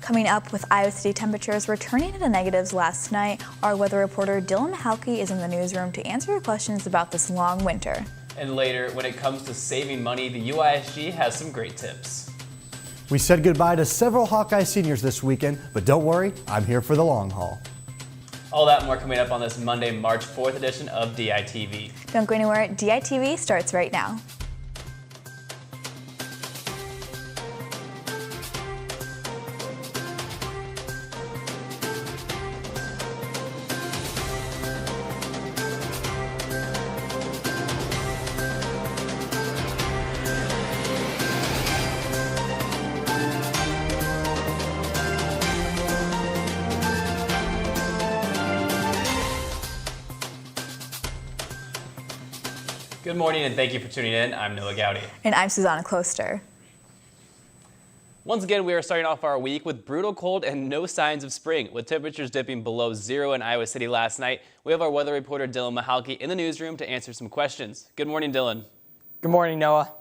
Coming up, with Iowa City temperatures returning to the negatives last night, our weather reporter Dylan Mahalke is in the newsroom to answer your questions about this long winter. And later, when it comes to saving money, the UISG has some great tips. We said goodbye to several Hawkeye seniors this weekend, but don't worry, I'm here for the long haul. All that and more coming up on this Monday, March 4th edition of DITV. Don't go anywhere, DITV starts right now. Good morning and thank you for tuning in. I'm Noah Gowdy. And I'm Susanna Kloster. Once again, we are starting off our week with brutal cold and no signs of spring. With temperatures dipping below zero in Iowa City last night, we have our weather reporter Dylan Mahalke in the newsroom to answer some questions. Good morning, Dylan. Good morning, Noah.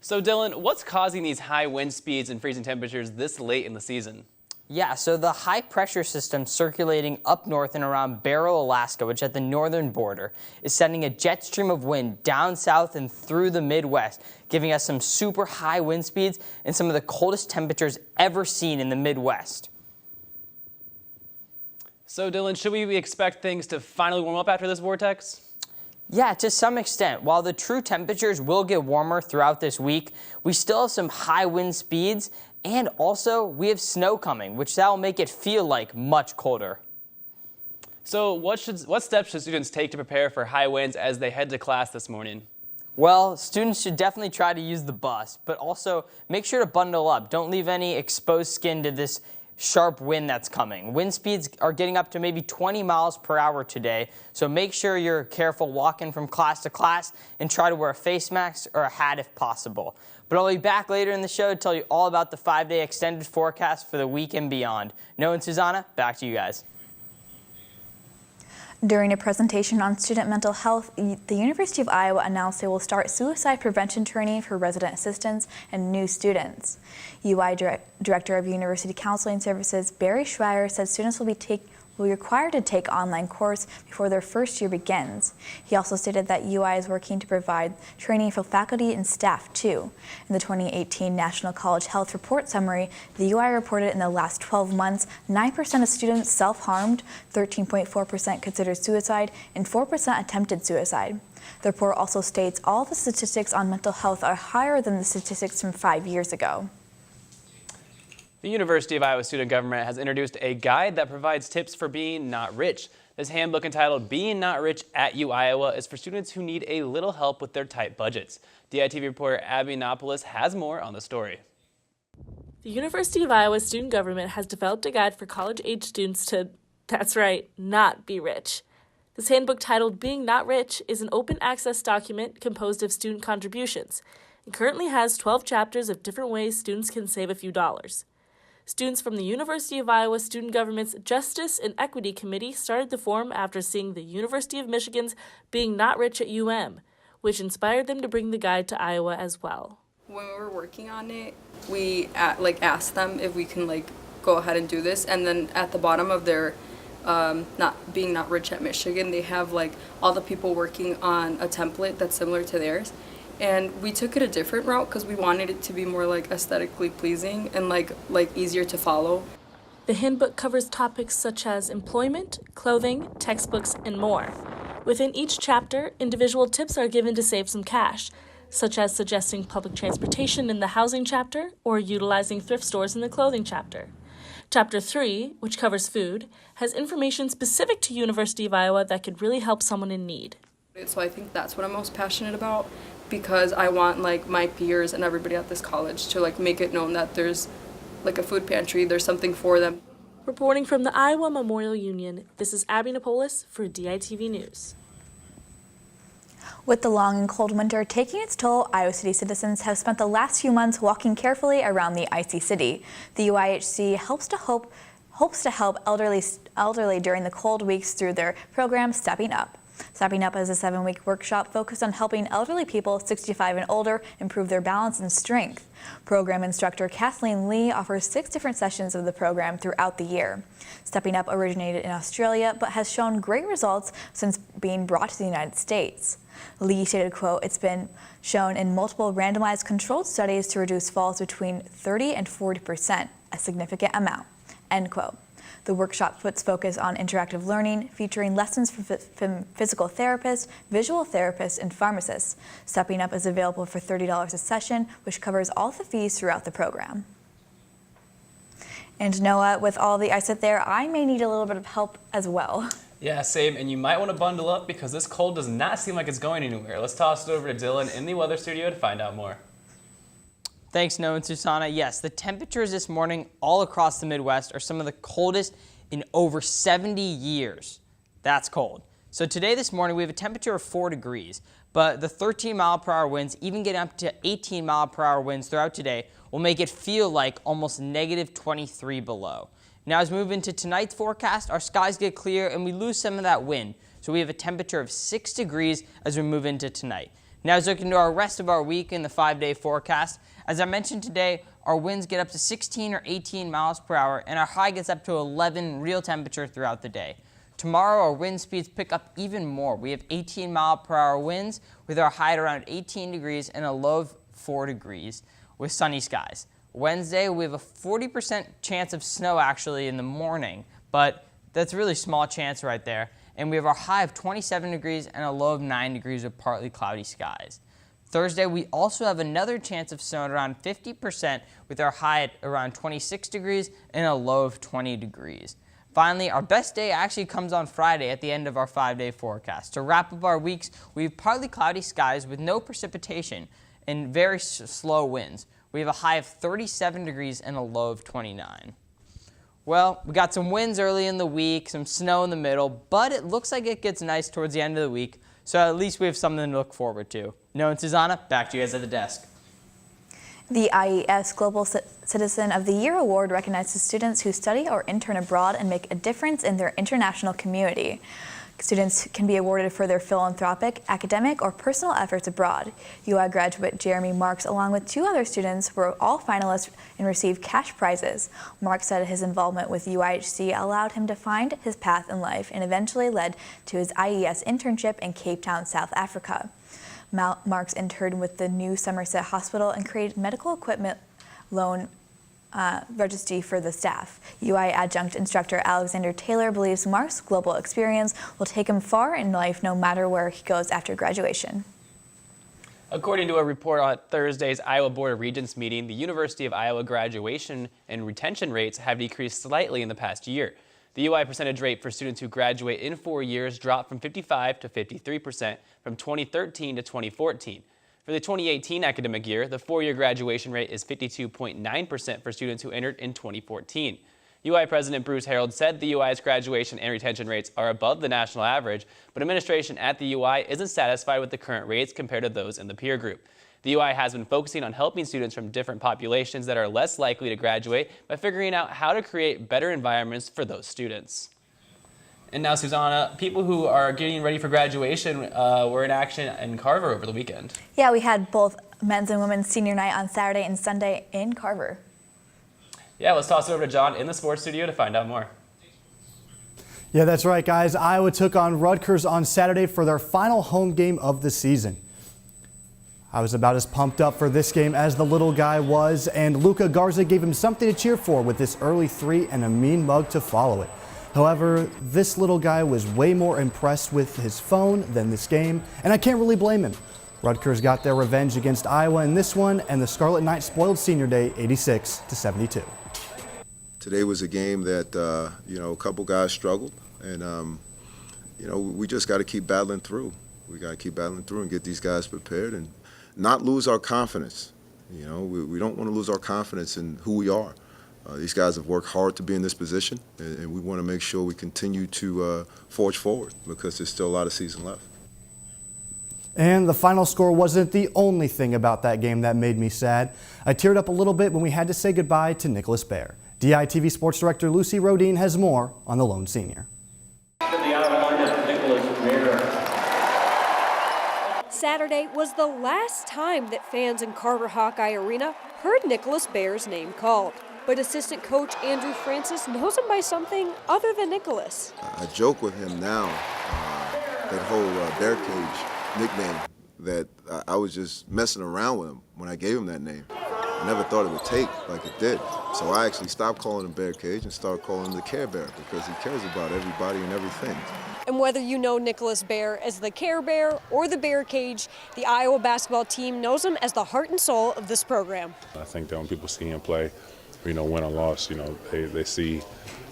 So Dylan, what's causing these high wind speeds and freezing temperatures this late in the season? Yeah, so the high pressure system circulating up north and around Barrow, Alaska, which is at the northern border, is sending a jet stream of wind down south and through the Midwest, giving us some super high wind speeds and some of the coldest temperatures ever seen in the Midwest. So Dylan, should we expect things to finally warm up after this vortex? Yeah, to some extent. While the true temperatures will get warmer throughout this week, we still have some high wind speeds. And also, we have snow coming, which that will make it feel like much colder. So what steps should students take to prepare for high winds as they head to class this morning? Well, students should definitely try to use the bus, but also make sure to bundle up. Don't leave any exposed skin to this sharp wind that's coming. Wind speeds are getting up to maybe 20 miles per hour today, so make sure you're careful walking from class to class and try to wear a face mask or a hat if possible. But I'll be back later in the show to tell you all about the 5-day extended forecast for the week and beyond. Noah and Susanna, back to you guys. During a presentation on student mental health, the University of Iowa announced they will start suicide prevention training for resident assistants and new students. UI Director of University Counseling Services, Barry Schreier, said students will be required to take online course before their first year begins. He also stated that UI is working to provide training for faculty and staff too. In the 2018 National College Health Report Summary, the UI reported in the last 12 months, 9% of students self-harmed, 13.4% considered suicide, and 4% attempted suicide. The report also states all the statistics on mental health are higher than the statistics from 5 years ago. The University of Iowa student government has introduced a guide that provides tips for being not rich. This handbook, entitled Being Not Rich at U Iowa, is for students who need a little help with their tight budgets. DITV reporter Abby Nopoulos has more on the story. The University of Iowa student government has developed a guide for college-age students to, that's right, not be rich. This handbook, titled Being Not Rich, is an open access document composed of student contributions and currently has 12 chapters of different ways students can save a few dollars. Students from the University of Iowa Student Government's Justice and Equity Committee started the forum after seeing the University of Michigan's Being Not Rich at UM, which inspired them to bring the guide to Iowa as well. When we were working on it, we asked them if we can go ahead and do this, and then at the bottom of their not rich at Michigan, they have all the people working on a template that's similar to theirs. And we took it a different route because we wanted it to be more aesthetically pleasing and easier to follow. The handbook covers topics such as employment, clothing, textbooks, and more. Within each chapter, individual tips are given to save some cash, such as suggesting public transportation in the housing chapter or utilizing thrift stores in the clothing chapter. Chapter 3, which covers food, has information specific to University of Iowa that could really help someone in need. So I think that's what I'm most passionate about, because I want my peers and everybody at this college to make it known that there's a food pantry, there's something for them. Reporting from the Iowa Memorial Union, this is Abby Nopoulos for DITV News. With the long and cold winter taking its toll, Iowa City citizens have spent the last few months walking carefully around the icy city. The UIHC hopes to help elderly during the cold weeks through their program Stepping Up. Stepping Up is a 7-week workshop focused on helping elderly people 65 and older improve their balance and strength. Program instructor Kathleen Lee offers 6 different sessions of the program throughout the year. Stepping Up originated in Australia but has shown great results since being brought to the United States. Lee stated, quote, "It's been shown in multiple randomized controlled studies to reduce falls between 30 and 40%, a significant amount," end quote. The workshop puts focus on interactive learning, featuring lessons from physical therapists, visual therapists, and pharmacists. Stepping Up is available for $30 a session, which covers all the fees throughout the program. And Noah, with all the ice out there, I may need a little bit of help as well. Yeah, same, and you might want to bundle up because this cold does not seem like it's going anywhere. Let's toss it over to Dylan in the weather studio to find out more. Thanks, Noah and Susanna. Yes, the temperatures this morning all across the Midwest are some of the coldest in over 70 years. That's cold. So today, this morning, we have a temperature of 4 degrees, but the 13-mile-per-hour winds, even getting up to 18-mile-per-hour winds throughout today, will make it feel like almost negative 23 below. Now, as we move into tonight's forecast, our skies get clear and we lose some of that wind. So we have a temperature of 6 degrees as we move into tonight. Now, as we look into our rest of our week in the 5-day forecast, as I mentioned today, our winds get up to 16 or 18 miles per hour and our high gets up to 11 real temperature throughout the day. Tomorrow, our wind speeds pick up even more. We have 18-mile-per-hour winds with our high at around 18 degrees and a low of 4 degrees with sunny skies. Wednesday, we have a 40% chance of snow actually in the morning, but that's a really small chance right there. And we have our high of 27 degrees and a low of 9 degrees with partly cloudy skies. Thursday, we also have another chance of snow at around 50% with our high at around 26 degrees and a low of 20 degrees. Finally, our best day actually comes on Friday at the end of our 5-day forecast. To wrap up our weeks, we have partly cloudy skies with no precipitation and very slow winds. We have a high of 37 degrees and a low of 29. Well, we got some winds early in the week, some snow in the middle, but it looks like it gets nice towards the end of the week, so at least we have something to look forward to. Noah and Susanna, back to you guys at the desk. The IES Global Citizen of the Year Award recognizes students who study or intern abroad and make a difference in their international community. Students can be awarded for their philanthropic, academic, or personal efforts abroad. UI graduate Jeremy Marks, along with 2 other students, were all finalists and received cash prizes. Marks said his involvement with UIHC allowed him to find his path in life and eventually led to his IES internship in Cape Town, South Africa. Marks interned with the New Somerset Hospital and created medical equipment loan registry for the staff. UI adjunct instructor Alexander Taylor believes Mark's global experience will take him far in life no matter where he goes after graduation. According to a report on Thursday's Iowa Board of Regents meeting, the University of Iowa graduation and retention rates have decreased slightly in the past year. The UI percentage rate for students who graduate in 4 years dropped from 55 to 53% from 2013 to 2014. For the 2018 academic year, the 4-year graduation rate is 52.9% for students who entered in 2014. UI President Bruce Harold said the UI's graduation and retention rates are above the national average, but administration at the UI isn't satisfied with the current rates compared to those in the peer group. The UI has been focusing on helping students from different populations that are less likely to graduate by figuring out how to create better environments for those students. And now, Susanna, people who are getting ready for graduation were in action in Carver over the weekend. Yeah, we had both men's and women's senior night on Saturday and Sunday in Carver. Yeah, let's toss it over to John in the sports studio to find out more. Yeah, that's right, guys. Iowa took on Rutgers on Saturday for their final home game of the season. I was about as pumped up for this game as the little guy was, and Luca Garza gave him something to cheer for with this early 3 and a mean mug to follow it. However, this little guy was way more impressed with his phone than this game, and I can't really blame him. Rutgers got their revenge against Iowa in this one, and the Scarlet Knights spoiled senior day 86-72. Today was a game that, a couple guys struggled, and, we just got to keep battling through. We got to keep battling through and get these guys prepared and not lose our confidence. We don't want to lose our confidence in who we are. These guys have worked hard to be in this position, and we want to make sure we continue to forge forward because there's still a lot of season left. And the final score wasn't the only thing about that game that made me sad. I teared up a little bit when we had to say goodbye to Nicholas Baer. DITV Sports Director Lucy Rodine has more on the lone senior. The Iowa Nicholas Baer Saturday was the last time that fans in Carver Hawkeye Arena heard Nicholas Baer's name called. But assistant coach Andrew Francis knows him by something other than Nicholas. I joke with him now, that whole bear cage nickname, that I was just messing around with him when I gave him that name. I never thought it would take like it did. So I actually stopped calling him Bear Cage and started calling him the Care Bear because he cares about everybody and everything. And whether you know Nicholas Baer as the Care Bear or the Bear Cage, the Iowa basketball team knows him as the heart and soul of this program. I think that when people see him play, win or loss, they see,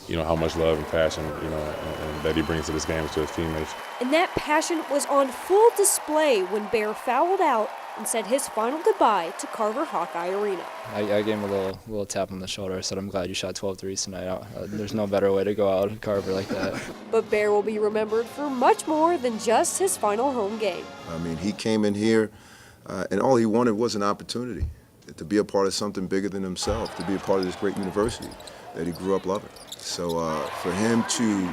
how much love and passion, and that he brings to this game to his teammates. And that passion was on full display when Baer fouled out and said his final goodbye to Carver Hawkeye Arena. I gave him a little tap on the shoulder. I said, I'm glad you shot 12 threes tonight. There's no better way to go out at Carver like that. But Baer will be remembered for much more than just his final home game. I mean, he came in here and all he wanted was an opportunity to be a part of something bigger than himself, to be a part of this great university that he grew up loving. So for him to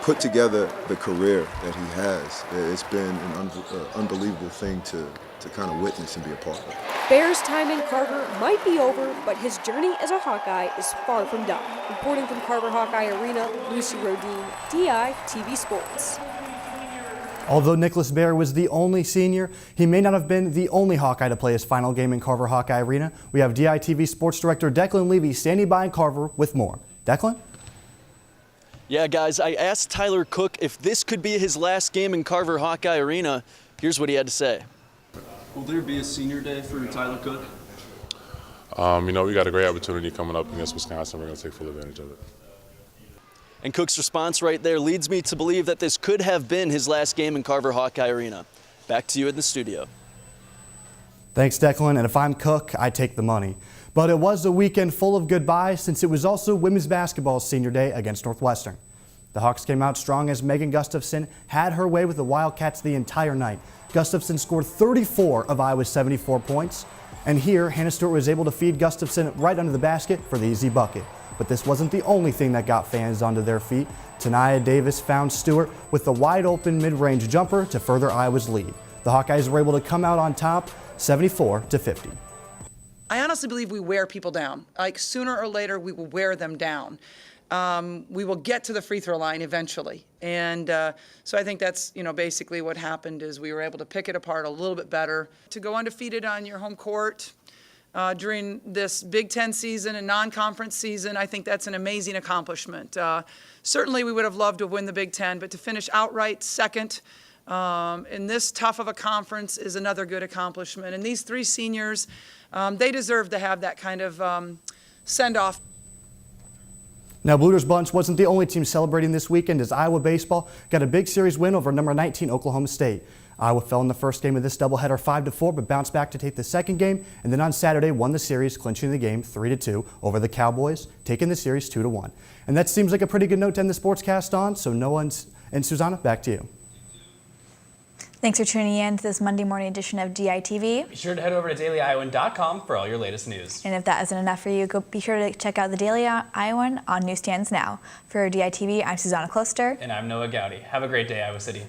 put together the career that he has, it's been an unbelievable thing to kind of witness and be a part of. Baer's time in Carver might be over, but his journey as a Hawkeye is far from done. Reporting from Carver Hawkeye Arena, Lucy Rodine, DITV Sports. Although Nicholas Baer was the only senior, he may not have been the only Hawkeye to play his final game in Carver Hawkeye Arena. We have DITV Sports Director Declan Levy standing by in Carver with more. Declan? Yeah, guys, I asked Tyler Cook if this could be his last game in Carver Hawkeye Arena. Here's what he had to say. Will there be a senior day for Tyler Cook? We got a great opportunity coming up against Wisconsin. We're going to take full advantage of it. And Cook's response right there leads me to believe that this could have been his last game in Carver Hawkeye Arena. Back to you in the studio. Thanks, Declan. And if I'm Cook, I take the money. But it was a weekend full of goodbyes since it was also women's basketball's senior day against Northwestern. The Hawks came out strong as Megan Gustafson had her way with the Wildcats the entire night. Gustafson scored 34 of Iowa's 74 points. And here, Hannah Stewart was able to feed Gustafson right under the basket for the easy bucket. But this wasn't the only thing that got fans onto their feet. Tanaya Davis found Stewart with the wide-open mid-range jumper to further Iowa's lead. The Hawkeyes were able to come out on top, 74-50. I honestly believe we wear people down. Like, sooner or later, we will wear them down. We will get to the free throw line eventually. And so I think that's, basically what happened is we were able to pick it apart a little bit better. To go undefeated on your home court during this Big Ten season and non-conference season, I think that's an amazing accomplishment. Certainly we would have loved to win the Big Ten, but to finish outright second in this tough of a conference is another good accomplishment. And these three seniors, they deserve to have that kind of send-off. Now, Bluder's Bunch wasn't the only team celebrating this weekend as Iowa baseball got a big series win over number 19 Oklahoma State. Iowa fell in the first game of this doubleheader 5-4, but bounced back to take the second game, and then on Saturday won the series, clinching the game 3-2 over the Cowboys, taking the series 2-1. And that seems like a pretty good note to end the sportscast on, so Noah and Susanna, back to you. Thanks for tuning in to this Monday morning edition of DITV. Be sure to head over to dailyiowan.com for all your latest news. And if that isn't enough for you, be sure to check out the Daily Iowan on newsstands now. For DITV, I'm Susanna Kloster. And I'm Noah Gowdy. Have a great day, Iowa City.